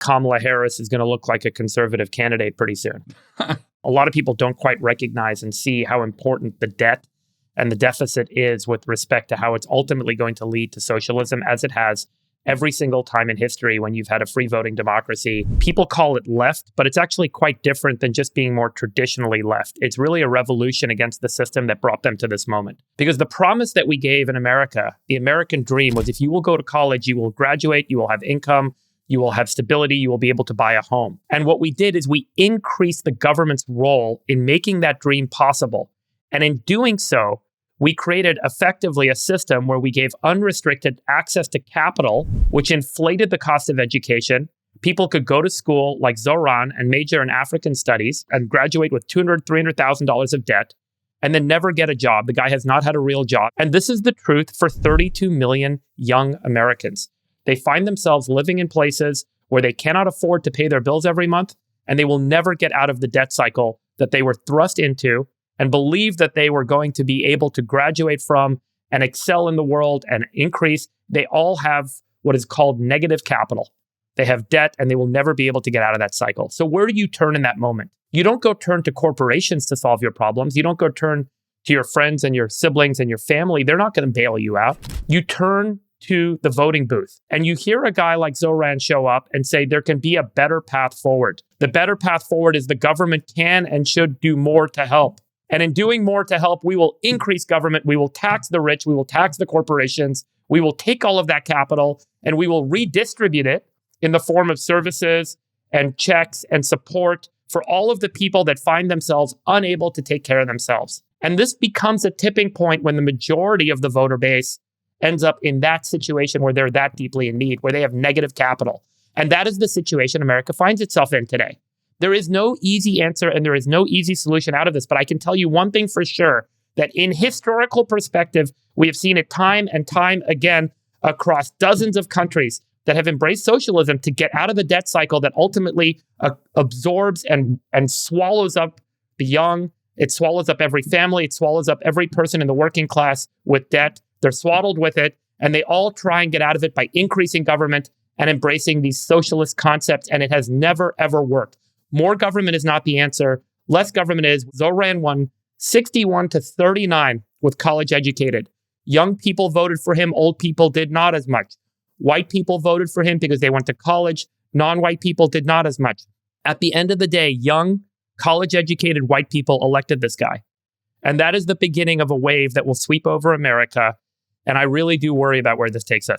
Kamala Harris is going to look like a conservative candidate pretty soon. A lot of people don't quite recognize and see how important the debt and the deficit is with respect to how it's ultimately going to lead to socialism, as it has every single time in history when you've had a free voting democracy. People call it left, but it's actually quite different than just being more traditionally left. It's really a revolution against the system that brought them to this moment. Because the promise that we gave in America, the American dream, was if you will go to college, you will graduate, you will have income, you will have stability, you will be able to buy a home. And what we did is we increased the government's role in making that dream possible. And in doing so, we created effectively a system where we gave unrestricted access to capital, which inflated the cost of education. People could go to school like Zohran and major in African studies and graduate with $200,000, $300,000 of debt and then never get a job. The guy has not had a real job. And this is the truth for 32 million young Americans. They find themselves living in places where they cannot afford to pay their bills every month, and they will never get out of the debt cycle that they were thrust into and believe that they were going to be able to graduate from and excel in the world and increase. They all have what is called negative capital. They have debt and they will never be able to get out of that cycle. So where do you turn in that moment? You don't go turn to corporations to solve your problems. You don't go turn to your friends and your siblings and your family. They're not going to bail you out. You turn to the voting booth and you hear a guy like Zohran show up and say there can be a better path forward. The better path forward is the government can and should do more to help. And in doing more to help, we will increase government. We will tax the rich. We will tax the corporations. We will take all of that capital and we will redistribute it in the form of services and checks and support for all of the people that find themselves unable to take care of themselves. And this becomes a tipping point when the majority of the voter base ends up in that situation where they're that deeply in need, where they have negative capital. And that is the situation America finds itself in today. There is no easy answer and there is no easy solution out of this. But I can tell you one thing for sure, that in historical perspective, we have seen it time and time again across dozens of countries that have embraced socialism to get out of the debt cycle that ultimately absorbs and swallows up the young. It swallows up every family. It swallows up every person in the working class with debt. They're swaddled with it, and they all try and get out of it by increasing government and embracing these socialist concepts, and it has never, ever worked. More government is not the answer. Less government is. Zohran won 61 to 39 with college educated. Young people voted for him. Old people did not as much. White people voted for him because they went to college. Non-white people did not as much. At the end of the day, young, college educated white people elected this guy. And that is the beginning of a wave that will sweep over America. And I really do worry about where this takes us.